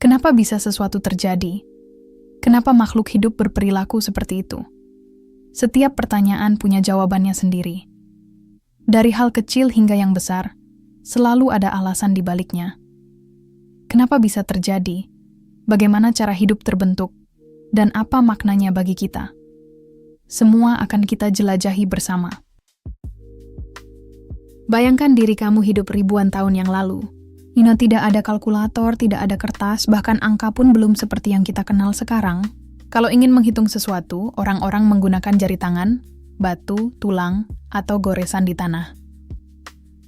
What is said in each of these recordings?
Kenapa bisa sesuatu terjadi? Kenapa makhluk hidup berperilaku seperti itu? Setiap pertanyaan punya jawabannya sendiri. Dari hal kecil hingga yang besar, selalu ada alasan di baliknya. Kenapa bisa terjadi? Bagaimana cara hidup terbentuk? Dan apa maknanya bagi kita? Semua akan kita jelajahi bersama. Bayangkan diri kamu hidup ribuan tahun yang lalu. Tidak ada kalkulator, tidak ada kertas, bahkan angka pun belum seperti yang kita kenal sekarang. Kalau ingin menghitung sesuatu, orang-orang menggunakan jari tangan, batu, tulang, atau goresan di tanah.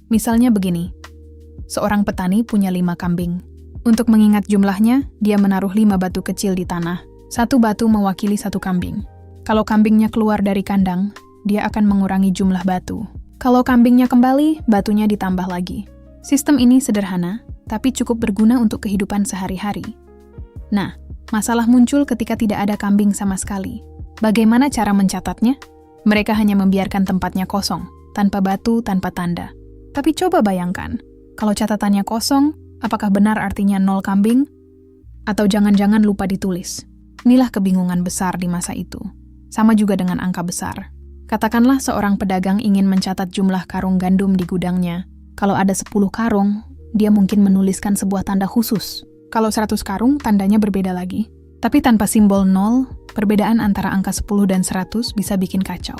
Misalnya begini, seorang petani punya 5 kambing. Untuk mengingat jumlahnya, dia menaruh 5 batu kecil di tanah. 1 batu mewakili 1 kambing. Kalau kambingnya keluar dari kandang, dia akan mengurangi jumlah batu. Kalau kambingnya kembali, batunya ditambah lagi. Sistem ini sederhana, tapi cukup berguna untuk kehidupan sehari-hari. Nah, masalah muncul ketika tidak ada kambing sama sekali. Bagaimana cara mencatatnya? Mereka hanya membiarkan tempatnya kosong, tanpa batu, tanpa tanda. Tapi coba bayangkan, kalau catatannya kosong, apakah benar artinya 0 kambing? Atau jangan-jangan lupa ditulis? Inilah kebingungan besar di masa itu. Sama juga dengan angka besar. Katakanlah seorang pedagang ingin mencatat jumlah karung gandum di gudangnya. Kalau ada 10 karung, dia mungkin menuliskan sebuah tanda khusus. Kalau 100 karung, tandanya berbeda lagi. Tapi tanpa simbol 0, perbedaan antara angka 10 dan 100 bisa bikin kacau.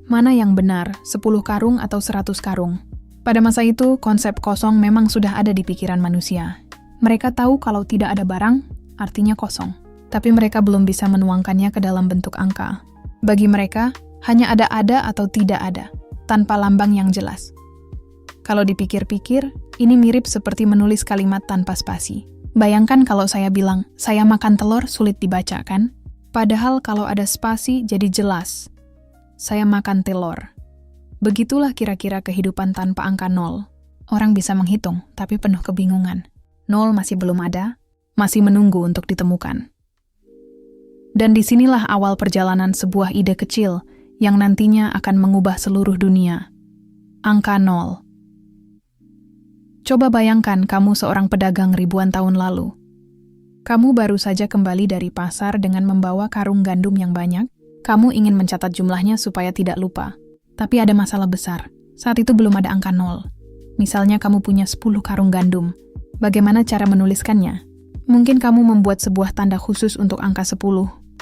Mana yang benar, 10 karung atau 100 karung? Pada masa itu, konsep kosong memang sudah ada di pikiran manusia. Mereka tahu kalau tidak ada barang, artinya kosong. Tapi mereka belum bisa menuangkannya ke dalam bentuk angka. Bagi mereka, hanya ada atau tidak ada, tanpa lambang yang jelas. Kalau dipikir-pikir, ini mirip seperti menulis kalimat tanpa spasi. Bayangkan kalau saya bilang, saya makan telur sulit dibaca kan? Padahal kalau ada spasi jadi jelas. Saya makan telur. Begitulah kira-kira kehidupan tanpa angka 0. Orang bisa menghitung, tapi penuh kebingungan. 0 masih belum ada, masih menunggu untuk ditemukan. Dan disinilah awal perjalanan sebuah ide kecil yang nantinya akan mengubah seluruh dunia. Angka 0. Coba bayangkan kamu seorang pedagang ribuan tahun lalu. Kamu baru saja kembali dari pasar dengan membawa karung gandum yang banyak. Kamu ingin mencatat jumlahnya supaya tidak lupa. Tapi ada masalah besar. Saat itu belum ada angka 0. Misalnya kamu punya 10 karung gandum. Bagaimana cara menuliskannya? Mungkin kamu membuat sebuah tanda khusus untuk angka 10.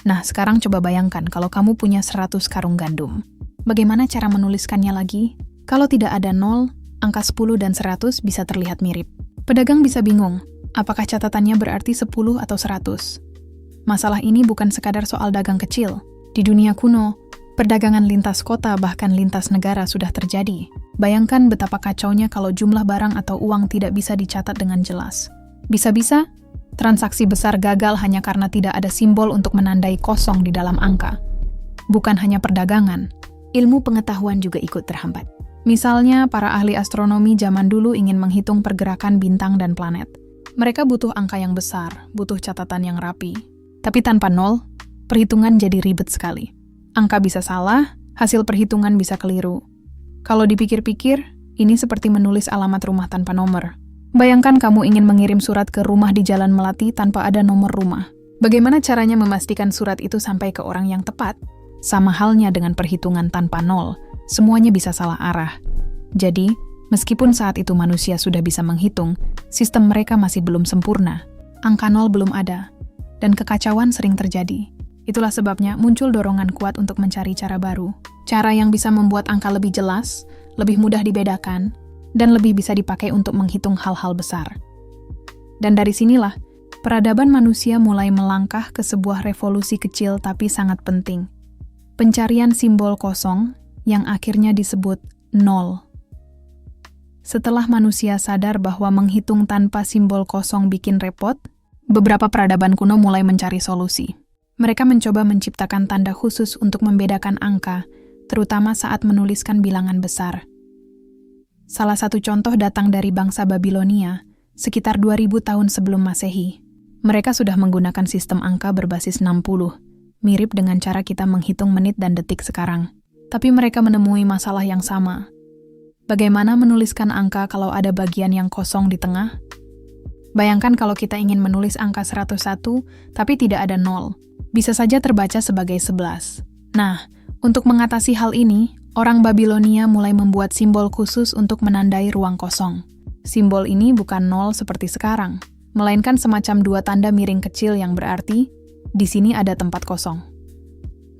Nah, sekarang coba bayangkan kalau kamu punya 100 karung gandum. Bagaimana cara menuliskannya lagi? Kalau tidak ada 0, angka 10 dan 100 bisa terlihat mirip. Pedagang bisa bingung, apakah catatannya berarti 10 atau 100? Masalah ini bukan sekadar soal dagang kecil. Di dunia kuno, perdagangan lintas kota bahkan lintas negara sudah terjadi. Bayangkan betapa kacaunya kalau jumlah barang atau uang tidak bisa dicatat dengan jelas. Bisa-bisa, transaksi besar gagal hanya karena tidak ada simbol untuk menandai kosong di dalam angka. Bukan hanya perdagangan, ilmu pengetahuan juga ikut terhambat. Misalnya, para ahli astronomi zaman dulu ingin menghitung pergerakan bintang dan planet. Mereka butuh angka yang besar, butuh catatan yang rapi. Tapi tanpa 0, perhitungan jadi ribet sekali. Angka bisa salah, hasil perhitungan bisa keliru. Kalau dipikir-pikir, ini seperti menulis alamat rumah tanpa nomor. Bayangkan kamu ingin mengirim surat ke rumah di Jalan Melati tanpa ada nomor rumah. Bagaimana caranya memastikan surat itu sampai ke orang yang tepat? Sama halnya dengan perhitungan tanpa 0. Semuanya bisa salah arah. Jadi, meskipun saat itu manusia sudah bisa menghitung, sistem mereka masih belum sempurna. Angka 0 belum ada, dan kekacauan sering terjadi. Itulah sebabnya muncul dorongan kuat untuk mencari cara baru. Cara yang bisa membuat angka lebih jelas, lebih mudah dibedakan, dan lebih bisa dipakai untuk menghitung hal-hal besar. Dan dari sinilah, peradaban manusia mulai melangkah ke sebuah revolusi kecil tapi sangat penting. Pencarian simbol kosong, yang akhirnya disebut 0. Setelah manusia sadar bahwa menghitung tanpa simbol kosong bikin repot, beberapa peradaban kuno mulai mencari solusi. Mereka mencoba menciptakan tanda khusus untuk membedakan angka, terutama saat menuliskan bilangan besar. Salah satu contoh datang dari bangsa Babilonia, sekitar 2000 tahun sebelum Masehi. Mereka sudah menggunakan sistem angka berbasis 60, mirip dengan cara kita menghitung menit dan detik sekarang. Tapi mereka menemui masalah yang sama. Bagaimana menuliskan angka kalau ada bagian yang kosong di tengah? Bayangkan kalau kita ingin menulis angka 101, tapi tidak ada 0. Bisa saja terbaca sebagai 11. Nah, untuk mengatasi hal ini, orang Babilonia mulai membuat simbol khusus untuk menandai ruang kosong. Simbol ini bukan 0 seperti sekarang, melainkan semacam 2 tanda miring kecil yang berarti, di sini ada tempat kosong.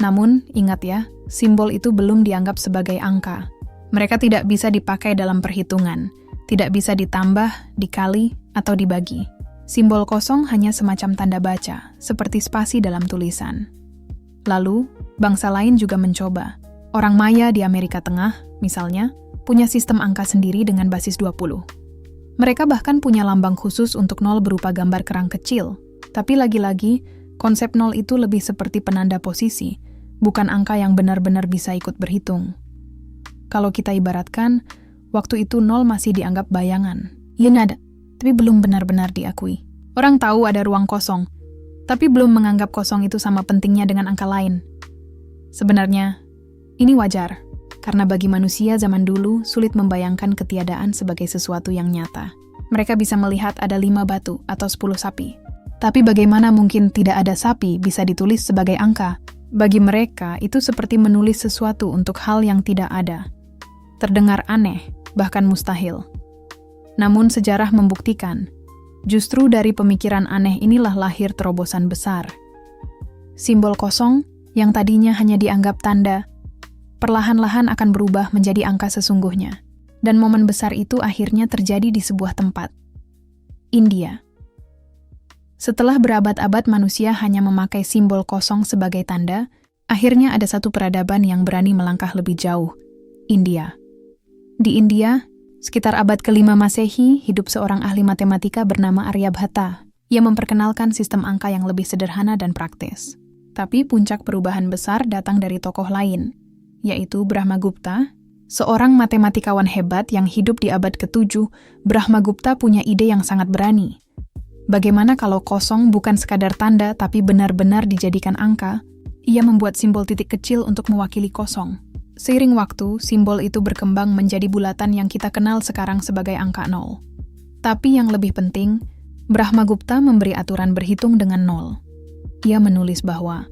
Namun, ingat ya, simbol itu belum dianggap sebagai angka. Mereka tidak bisa dipakai dalam perhitungan, tidak bisa ditambah, dikali, atau dibagi. Simbol kosong hanya semacam tanda baca, seperti spasi dalam tulisan. Lalu, bangsa lain juga mencoba. Orang Maya di Amerika Tengah, misalnya, punya sistem angka sendiri dengan basis 20. Mereka bahkan punya lambang khusus untuk 0 berupa gambar kerang kecil. Tapi lagi-lagi, konsep 0 itu lebih seperti penanda posisi, bukan angka yang benar-benar bisa ikut berhitung. Kalau kita ibaratkan, waktu itu 0 masih dianggap bayangan. Ya nada, tapi belum benar-benar diakui. Orang tahu ada ruang kosong, tapi belum menganggap kosong itu sama pentingnya dengan angka lain. Sebenarnya, ini wajar, karena bagi manusia zaman dulu sulit membayangkan ketiadaan sebagai sesuatu yang nyata. Mereka bisa melihat ada 5 batu atau 10 sapi. Tapi bagaimana mungkin tidak ada sapi bisa ditulis sebagai angka? Bagi mereka, itu seperti menulis sesuatu untuk hal yang tidak ada. Terdengar aneh, bahkan mustahil. Namun sejarah membuktikan, justru dari pemikiran aneh inilah lahir terobosan besar. Simbol kosong, yang tadinya hanya dianggap tanda, perlahan-lahan akan berubah menjadi angka sesungguhnya. Dan momen besar itu akhirnya terjadi di sebuah tempat. India. Setelah berabad-abad manusia hanya memakai simbol kosong sebagai tanda, akhirnya ada satu peradaban yang berani melangkah lebih jauh, India. Di India, sekitar abad ke-5 Masehi, hidup seorang ahli matematika bernama Aryabhata. Ia memperkenalkan sistem angka yang lebih sederhana dan praktis. Tapi puncak perubahan besar datang dari tokoh lain, yaitu Brahmagupta, seorang matematikawan hebat yang hidup di abad ke-7. Brahmagupta punya ide yang sangat berani. Bagaimana kalau kosong bukan sekadar tanda tapi benar-benar dijadikan angka? Ia membuat simbol titik kecil untuk mewakili kosong. Seiring waktu, simbol itu berkembang menjadi bulatan yang kita kenal sekarang sebagai angka 0. Tapi yang lebih penting, Brahmagupta memberi aturan berhitung dengan 0. Ia menulis bahwa,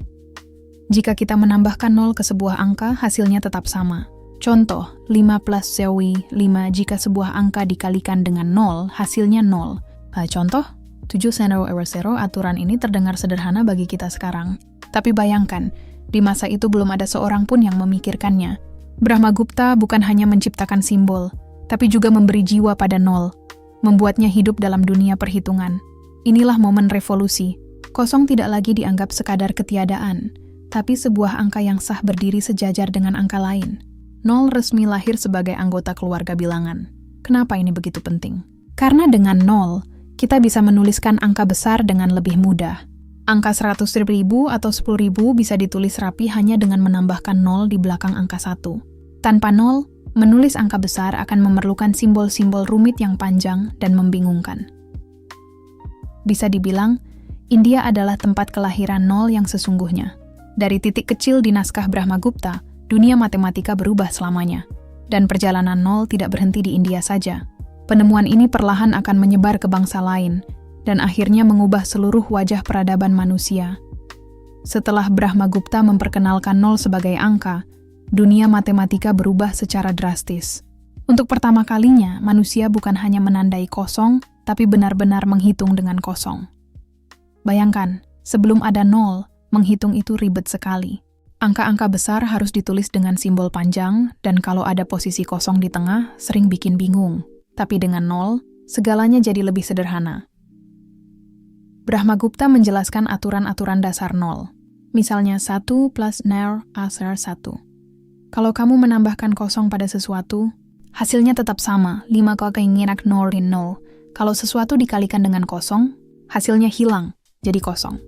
jika kita menambahkan 0 ke sebuah angka, hasilnya tetap sama. Contoh, 5 plus 5 jika sebuah angka dikalikan dengan 0, hasilnya 0. Contoh, 700, aturan ini terdengar sederhana bagi kita sekarang. Tapi bayangkan, di masa itu belum ada seorang pun yang memikirkannya. Brahmagupta bukan hanya menciptakan simbol, tapi juga memberi jiwa pada 0, membuatnya hidup dalam dunia perhitungan. Inilah momen revolusi. Kosong tidak lagi dianggap sekadar ketiadaan, tapi sebuah angka yang sah berdiri sejajar dengan angka lain. 0 resmi lahir sebagai anggota keluarga bilangan. Kenapa ini begitu penting? Karena dengan 0, kita bisa menuliskan angka besar dengan lebih mudah. Angka 100.000 atau 10.000 bisa ditulis rapi hanya dengan menambahkan 0 di belakang angka 1. Tanpa 0, menulis angka besar akan memerlukan simbol-simbol rumit yang panjang dan membingungkan. Bisa dibilang, India adalah tempat kelahiran 0 yang sesungguhnya. Dari titik kecil di naskah Brahmagupta, dunia matematika berubah selamanya. Dan perjalanan 0 tidak berhenti di India saja. Penemuan ini perlahan akan menyebar ke bangsa lain, dan akhirnya mengubah seluruh wajah peradaban manusia. Setelah Brahmagupta memperkenalkan 0 sebagai angka, dunia matematika berubah secara drastis. Untuk pertama kalinya, manusia bukan hanya menandai kosong, tapi benar-benar menghitung dengan kosong. Bayangkan, sebelum ada 0, menghitung itu ribet sekali. Angka-angka besar harus ditulis dengan simbol panjang, dan kalau ada posisi kosong di tengah, sering bikin bingung. Tapi dengan 0, segalanya jadi lebih sederhana. Brahmagupta menjelaskan aturan-aturan dasar 0. Misalnya 1 plus 0 asar 1. Kalau kamu menambahkan kosong pada sesuatu, hasilnya tetap sama, 5 keinginan 0. Kalau sesuatu dikalikan dengan kosong, hasilnya hilang, jadi kosong.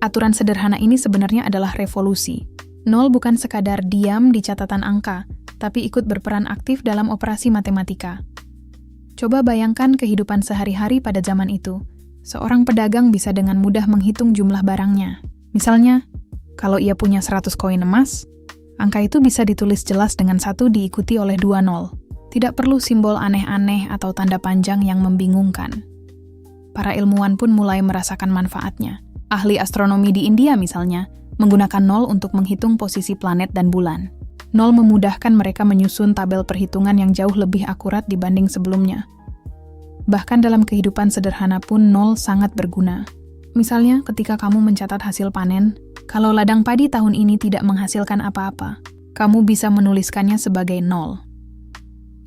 Aturan sederhana ini sebenarnya adalah revolusi. 0 bukan sekadar diam di catatan angka, tapi ikut berperan aktif dalam operasi matematika. Coba bayangkan kehidupan sehari-hari pada zaman itu. Seorang pedagang bisa dengan mudah menghitung jumlah barangnya. Misalnya, kalau ia punya 100 koin emas, angka itu bisa ditulis jelas dengan 1 diikuti oleh 2 0. Tidak perlu simbol aneh-aneh atau tanda panjang yang membingungkan. para ilmuwan pun mulai merasakan manfaatnya. Ahli astronomi di India misalnya, menggunakan nol untuk menghitung posisi planet dan bulan. Nol memudahkan mereka menyusun tabel perhitungan yang jauh lebih akurat dibanding sebelumnya. Bahkan dalam kehidupan sederhana pun nol sangat berguna. Misalnya ketika kamu mencatat hasil panen, kalau ladang padi tahun ini tidak menghasilkan apa-apa, kamu bisa menuliskannya sebagai nol.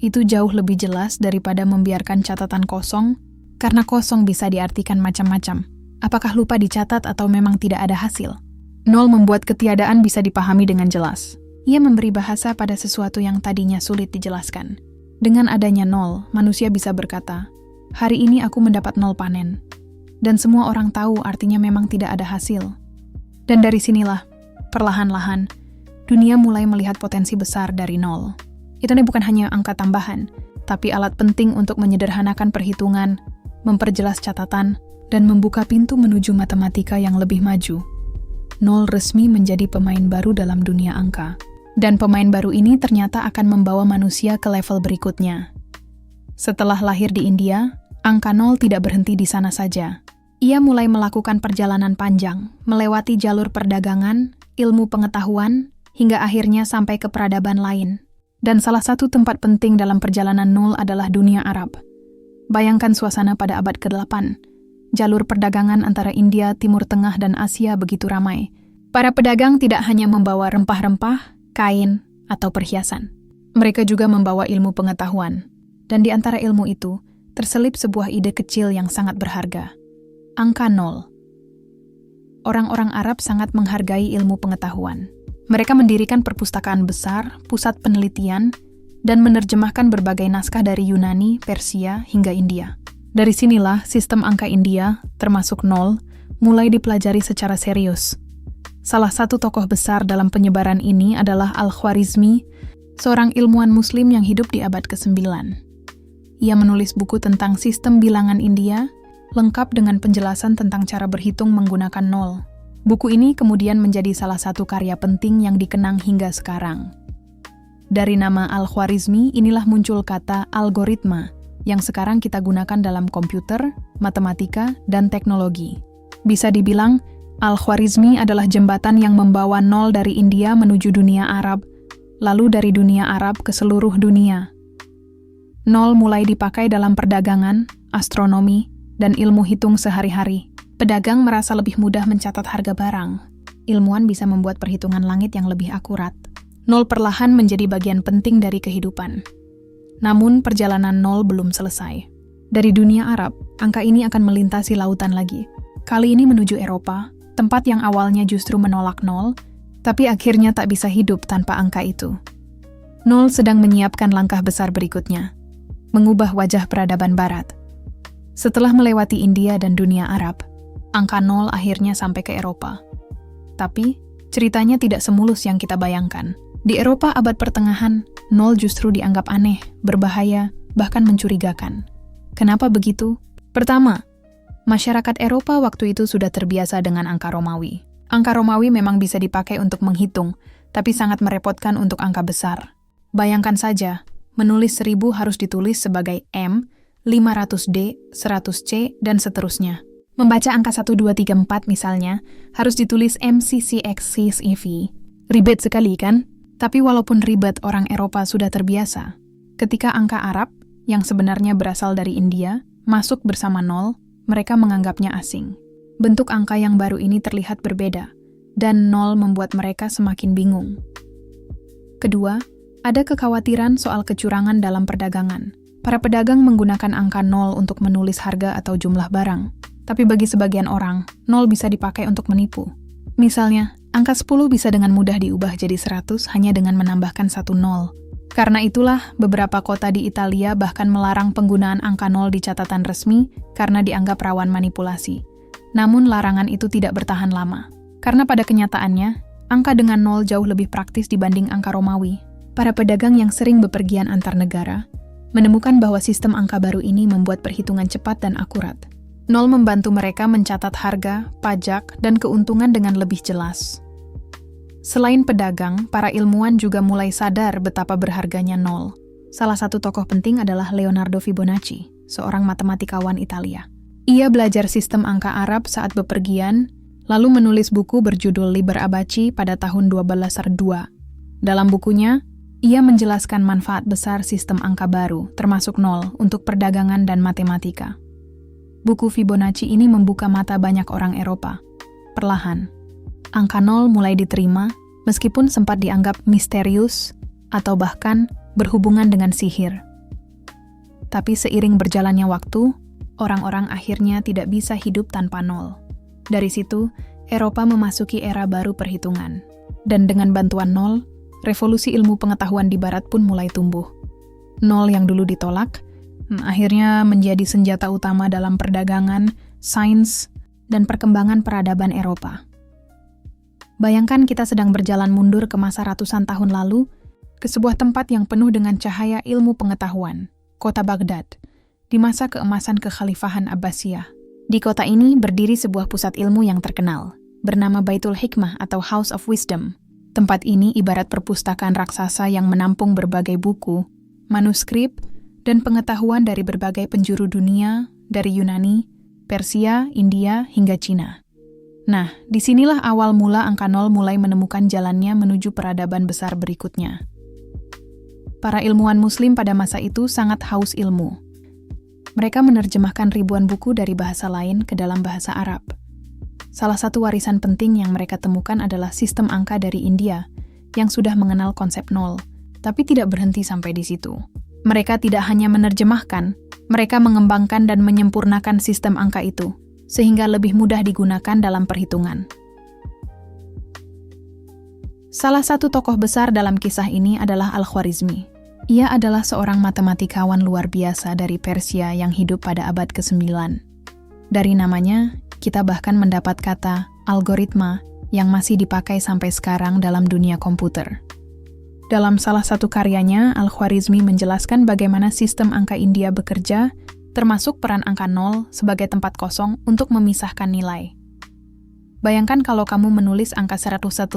Itu jauh lebih jelas daripada membiarkan catatan kosong, karena kosong bisa diartikan macam-macam. Apakah lupa dicatat atau memang tidak ada hasil? Nol membuat ketiadaan bisa dipahami dengan jelas. Ia memberi bahasa pada sesuatu yang tadinya sulit dijelaskan. Dengan adanya nol, manusia bisa berkata, hari ini aku mendapat 0 panen. Dan semua orang tahu artinya memang tidak ada hasil. Dan dari sinilah, perlahan-lahan, dunia mulai melihat potensi besar dari nol. Itu bukan hanya angka tambahan, tapi alat penting untuk menyederhanakan perhitungan, memperjelas catatan, dan membuka pintu menuju matematika yang lebih maju. Nol resmi menjadi pemain baru dalam dunia angka. Dan pemain baru ini ternyata akan membawa manusia ke level berikutnya. Setelah lahir di India, angka nol tidak berhenti di sana saja. Ia mulai melakukan perjalanan panjang, melewati jalur perdagangan, ilmu pengetahuan, hingga akhirnya sampai ke peradaban lain. Dan salah satu tempat penting dalam perjalanan nol adalah dunia Arab. Bayangkan suasana pada abad ke-8. Jalur perdagangan antara India, Timur Tengah, dan Asia begitu ramai. Para pedagang tidak hanya membawa rempah-rempah, kain, atau perhiasan. Mereka juga membawa ilmu pengetahuan. Dan di antara ilmu itu, terselip sebuah ide kecil yang sangat berharga. Angka nol. Orang-orang Arab sangat menghargai ilmu pengetahuan. Mereka mendirikan perpustakaan besar, pusat penelitian, dan menerjemahkan berbagai naskah dari Yunani, Persia, hingga India. Dari sinilah sistem angka India, termasuk nol, mulai dipelajari secara serius. Salah satu tokoh besar dalam penyebaran ini adalah Al-Khwarizmi, seorang ilmuwan Muslim yang hidup di abad ke-9. Ia menulis buku tentang sistem bilangan India, lengkap dengan penjelasan tentang cara berhitung menggunakan nol. Buku ini kemudian menjadi salah satu karya penting yang dikenang hingga sekarang. Dari nama Al-Khwarizmi, inilah muncul kata algoritma, yang sekarang kita gunakan dalam komputer, matematika, dan teknologi. Bisa dibilang, Al-Khwarizmi adalah jembatan yang membawa nol dari India menuju dunia Arab, lalu dari dunia Arab ke seluruh dunia. Nol mulai dipakai dalam perdagangan, astronomi, dan ilmu hitung sehari-hari. Pedagang merasa lebih mudah mencatat harga barang. Ilmuwan bisa membuat perhitungan langit yang lebih akurat. Nol perlahan menjadi bagian penting dari kehidupan. Namun perjalanan nol belum selesai. Dari dunia Arab, angka ini akan melintasi lautan lagi. Kali ini menuju Eropa, tempat yang awalnya justru menolak nol, tapi akhirnya tak bisa hidup tanpa angka itu. Nol sedang menyiapkan langkah besar berikutnya, mengubah wajah peradaban Barat. Setelah melewati India dan dunia Arab, angka nol akhirnya sampai ke Eropa. Tapi, ceritanya tidak semulus yang kita bayangkan. Di Eropa abad pertengahan, nol justru dianggap aneh, berbahaya, bahkan mencurigakan. Kenapa begitu? Pertama, masyarakat Eropa waktu itu sudah terbiasa dengan angka Romawi. Angka Romawi memang bisa dipakai untuk menghitung, tapi sangat merepotkan untuk angka besar. Bayangkan saja, menulis 1000 harus ditulis sebagai M, 500D, 100C, dan seterusnya. Membaca angka 1, 2, 3, 4 misalnya, harus ditulis MCCXCEV. Ribet sekali kan? Tapi walaupun ribet, orang Eropa sudah terbiasa. Ketika angka Arab, yang sebenarnya berasal dari India, masuk bersama nol, mereka menganggapnya asing. Bentuk angka yang baru ini terlihat berbeda, dan nol membuat mereka semakin bingung. Kedua, ada kekhawatiran soal kecurangan dalam perdagangan. Para pedagang menggunakan angka nol untuk menulis harga atau jumlah barang. Tapi bagi sebagian orang, nol bisa dipakai untuk menipu. Misalnya, angka 10 bisa dengan mudah diubah jadi 100 hanya dengan menambahkan 1 nol. Karena itulah, beberapa kota di Italia bahkan melarang penggunaan angka nol di catatan resmi karena dianggap rawan manipulasi. Namun larangan itu tidak bertahan lama. Karena pada kenyataannya, angka dengan nol jauh lebih praktis dibanding angka Romawi. Para pedagang yang sering bepergian antar negara menemukan bahwa sistem angka baru ini membuat perhitungan cepat dan akurat. Nol membantu mereka mencatat harga, pajak, dan keuntungan dengan lebih jelas. Selain pedagang, para ilmuwan juga mulai sadar betapa berharganya nol. Salah satu tokoh penting adalah Leonardo Fibonacci, seorang matematikawan Italia. Ia belajar sistem angka Arab saat bepergian, lalu menulis buku berjudul Liber Abaci pada tahun 1202. Dalam bukunya, ia menjelaskan manfaat besar sistem angka baru, termasuk nol, untuk perdagangan dan matematika. Buku Fibonacci ini membuka mata banyak orang Eropa. Perlahan, angka nol mulai diterima, meskipun sempat dianggap misterius atau bahkan berhubungan dengan sihir. Tapi seiring berjalannya waktu, orang-orang akhirnya tidak bisa hidup tanpa nol. Dari situ, Eropa memasuki era baru perhitungan. Dan dengan bantuan nol, revolusi ilmu pengetahuan di barat pun mulai tumbuh. Nol yang dulu ditolak, akhirnya menjadi senjata utama dalam perdagangan, sains, dan perkembangan peradaban Eropa. Bayangkan kita sedang berjalan mundur ke masa ratusan tahun lalu, ke sebuah tempat yang penuh dengan cahaya ilmu pengetahuan, kota Baghdad, di masa keemasan kekhalifahan Abbasiyah. Di kota ini berdiri sebuah pusat ilmu yang terkenal, bernama Baitul Hikmah atau House of Wisdom. Tempat ini ibarat perpustakaan raksasa yang menampung berbagai buku, manuskrip, dan pengetahuan dari berbagai penjuru dunia, dari Yunani, Persia, India, hingga Cina. Nah, disinilah awal mula angka nol mulai menemukan jalannya menuju peradaban besar berikutnya. Para ilmuwan Muslim pada masa itu sangat haus ilmu. Mereka menerjemahkan ribuan buku dari bahasa lain ke dalam bahasa Arab. Salah satu warisan penting yang mereka temukan adalah sistem angka dari India, yang sudah mengenal konsep nol, tapi tidak berhenti sampai di situ. Mereka tidak hanya menerjemahkan, mereka mengembangkan dan menyempurnakan sistem angka itu, sehingga lebih mudah digunakan dalam perhitungan. Salah satu tokoh besar dalam kisah ini adalah Al-Khwarizmi. Ia adalah seorang matematikawan luar biasa dari Persia yang hidup pada abad ke-9. Dari namanya, kita bahkan mendapat kata algoritma yang masih dipakai sampai sekarang dalam dunia komputer. Dalam salah satu karyanya, Al-Khwarizmi menjelaskan bagaimana sistem angka India bekerja, termasuk peran angka nol sebagai tempat kosong untuk memisahkan nilai. Bayangkan kalau kamu menulis angka 115.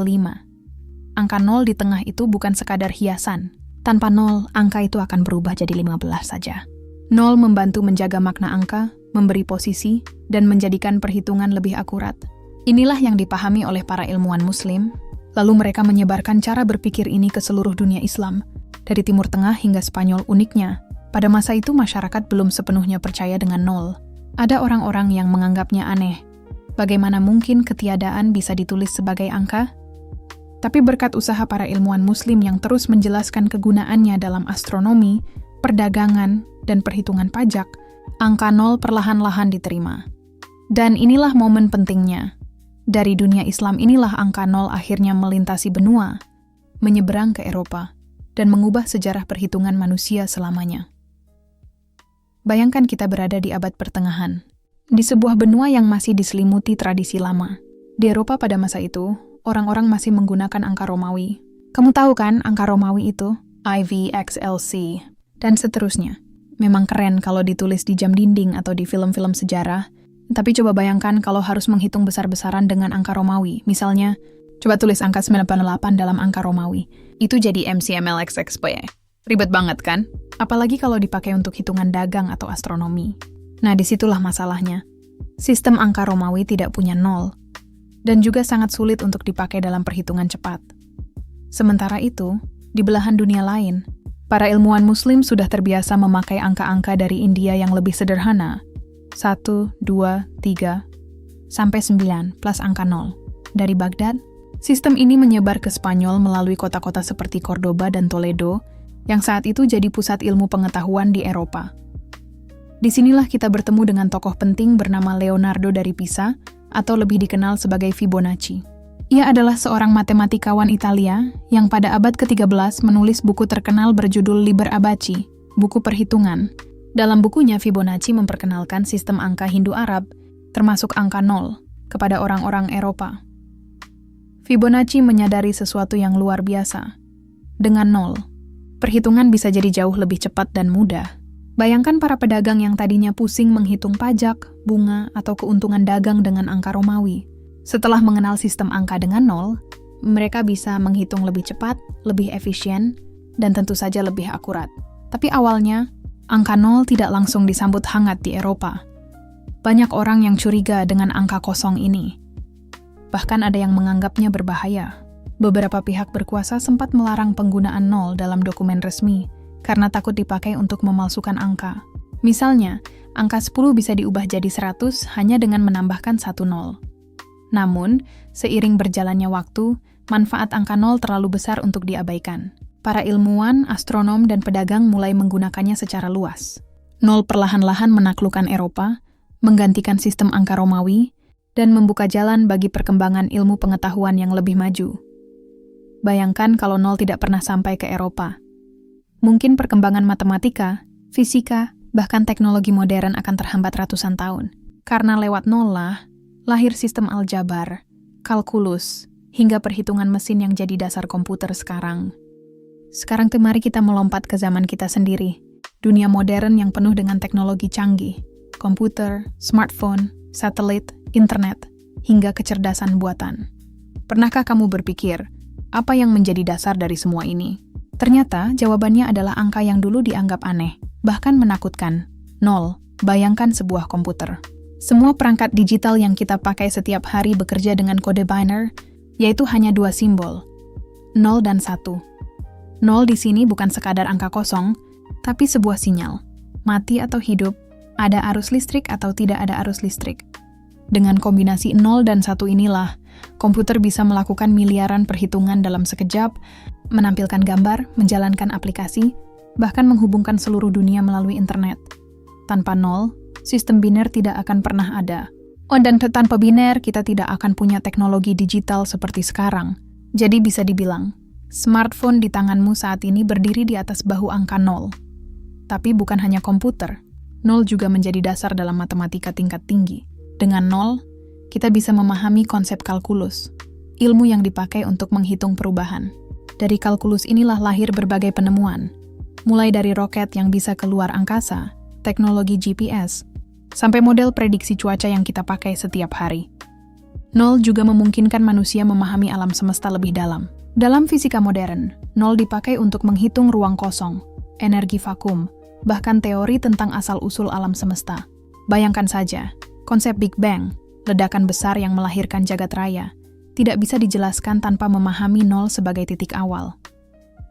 Angka nol di tengah itu bukan sekadar hiasan. Tanpa nol, angka itu akan berubah jadi 15 saja. Nol membantu menjaga makna angka, memberi posisi, dan menjadikan perhitungan lebih akurat. Inilah yang dipahami oleh para ilmuwan Muslim, lalu mereka menyebarkan cara berpikir ini ke seluruh dunia Islam, dari Timur Tengah hingga Spanyol. Uniknya, pada masa itu masyarakat belum sepenuhnya percaya dengan nol. Ada orang-orang yang menganggapnya aneh. Bagaimana mungkin ketiadaan bisa ditulis sebagai angka? Tapi berkat usaha para ilmuwan Muslim yang terus menjelaskan kegunaannya dalam astronomi, perdagangan, dan perhitungan pajak, angka nol perlahan-lahan diterima. Dan inilah momen pentingnya. Dari dunia Islam inilah angka nol akhirnya melintasi benua, menyeberang ke Eropa, dan mengubah sejarah perhitungan manusia selamanya. Bayangkan kita berada di abad pertengahan, di sebuah benua yang masih diselimuti tradisi lama. Di Eropa pada masa itu, orang-orang masih menggunakan angka Romawi. Kamu tahu kan angka Romawi itu? IVXLC, dan seterusnya. Memang keren kalau ditulis di jam dinding atau di film-film sejarah, tapi coba bayangkan kalau harus menghitung besar-besaran dengan angka Romawi. Misalnya, coba tulis angka 98 dalam angka Romawi. Itu jadi MCMLXXP. Ribet banget kan? Apalagi kalau dipakai untuk hitungan dagang atau astronomi. Nah, disitulah masalahnya. Sistem angka Romawi tidak punya nol, dan juga sangat sulit untuk dipakai dalam perhitungan cepat. Sementara itu, di belahan dunia lain, para ilmuwan Muslim sudah terbiasa memakai angka-angka dari India yang lebih sederhana, 1, 2, 3, sampai 9 plus angka 0. Dari Baghdad, sistem ini menyebar ke Spanyol melalui kota-kota seperti Cordoba dan Toledo, yang saat itu jadi pusat ilmu pengetahuan di Eropa. Disinilah kita bertemu dengan tokoh penting bernama Leonardo dari Pisa, atau lebih dikenal sebagai Fibonacci. Ia adalah seorang matematikawan Italia yang pada abad ke-13 menulis buku terkenal berjudul Liber Abaci, buku perhitungan. Dalam bukunya, Fibonacci memperkenalkan sistem angka Hindu-Arab, termasuk angka 0, kepada orang-orang Eropa. Fibonacci menyadari sesuatu yang luar biasa. Dengan 0, perhitungan bisa jadi jauh lebih cepat dan mudah. Bayangkan para pedagang yang tadinya pusing menghitung pajak, bunga, atau keuntungan dagang dengan angka Romawi. Setelah mengenal sistem angka dengan 0, mereka bisa menghitung lebih cepat, lebih efisien, dan tentu saja lebih akurat. Tapi awalnya, angka 0 tidak langsung disambut hangat di Eropa. Banyak orang yang curiga dengan angka kosong ini. Bahkan ada yang menganggapnya berbahaya. Beberapa pihak berkuasa sempat melarang penggunaan nol dalam dokumen resmi karena takut dipakai untuk memalsukan angka. Misalnya, angka 10 bisa diubah jadi 100 hanya dengan menambahkan satu nol. Namun, seiring berjalannya waktu, manfaat angka nol terlalu besar untuk diabaikan. Para ilmuwan, astronom, dan pedagang mulai menggunakannya secara luas. Nol perlahan-lahan menaklukkan Eropa, menggantikan sistem angka Romawi, dan membuka jalan bagi perkembangan ilmu pengetahuan yang lebih maju. Bayangkan kalau nol tidak pernah sampai ke Eropa. Mungkin perkembangan matematika, fisika, bahkan teknologi modern akan terhambat ratusan tahun. Karena lewat nol lah, lahir sistem aljabar, kalkulus, hingga perhitungan mesin yang jadi dasar komputer sekarang. Sekarang mari kita melompat ke zaman kita sendiri. Dunia modern yang penuh dengan teknologi canggih. Komputer, smartphone, satelit, internet, hingga kecerdasan buatan. Pernahkah kamu berpikir, apa yang menjadi dasar dari semua ini? Ternyata, jawabannya adalah angka yang dulu dianggap aneh, bahkan menakutkan. Nol, bayangkan sebuah komputer. Semua perangkat digital yang kita pakai setiap hari bekerja dengan kode binary, yaitu hanya dua simbol, 0 dan 1. 0 di sini bukan sekadar angka kosong, tapi sebuah sinyal. Mati atau hidup, ada arus listrik atau tidak ada arus listrik. Dengan kombinasi 0 dan 1 inilah, komputer bisa melakukan miliaran perhitungan dalam sekejap, menampilkan gambar, menjalankan aplikasi, bahkan menghubungkan seluruh dunia melalui internet. Tanpa 0, sistem biner tidak akan pernah ada. Dan tanpa biner, kita tidak akan punya teknologi digital seperti sekarang. Jadi bisa dibilang, smartphone di tanganmu saat ini berdiri di atas bahu angka 0. Tapi bukan hanya komputer. 0 juga menjadi dasar dalam matematika tingkat tinggi. Dengan 0, kita bisa memahami konsep kalkulus, ilmu yang dipakai untuk menghitung perubahan. Dari kalkulus inilah lahir berbagai penemuan, mulai dari roket yang bisa keluar angkasa, teknologi GPS, sampai model prediksi cuaca yang kita pakai setiap hari. 0 juga memungkinkan manusia memahami alam semesta lebih dalam. Dalam fisika modern, 0 dipakai untuk menghitung ruang kosong, energi vakum, bahkan teori tentang asal-usul alam semesta. Bayangkan saja, konsep Big Bang, ledakan besar yang melahirkan jagat raya, tidak bisa dijelaskan tanpa memahami 0 sebagai titik awal.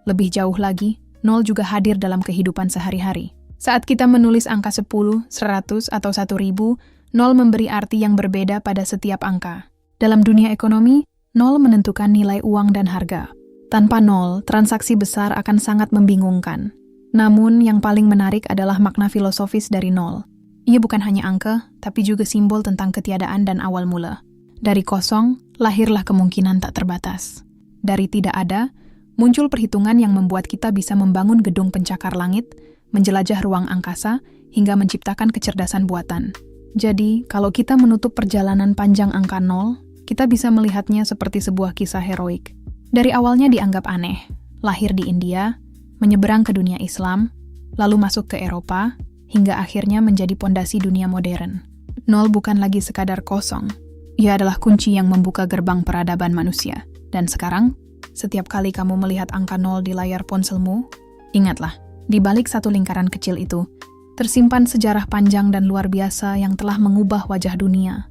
Lebih jauh lagi, 0 juga hadir dalam kehidupan sehari-hari. Saat kita menulis angka 10, 100, atau 1000, 0 memberi arti yang berbeda pada setiap angka. Dalam dunia ekonomi, 0 menentukan nilai uang dan harga. Tanpa 0, transaksi besar akan sangat membingungkan. Namun, yang paling menarik adalah makna filosofis dari 0. Ia bukan hanya angka, tapi juga simbol tentang ketiadaan dan awal mula. Dari kosong, lahirlah kemungkinan tak terbatas. Dari tidak ada, muncul perhitungan yang membuat kita bisa membangun gedung pencakar langit, menjelajah ruang angkasa, hingga menciptakan kecerdasan buatan. Jadi, kalau kita menutup perjalanan panjang angka 0, kita bisa melihatnya seperti sebuah kisah heroik. Dari awalnya dianggap aneh, lahir di India, menyeberang ke dunia Islam, lalu masuk ke Eropa, hingga akhirnya menjadi pondasi dunia modern. 0 bukan lagi sekadar kosong. Ia adalah kunci yang membuka gerbang peradaban manusia. Dan sekarang, setiap kali kamu melihat angka 0 di layar ponselmu, ingatlah, di balik satu lingkaran kecil itu, tersimpan sejarah panjang dan luar biasa yang telah mengubah wajah dunia.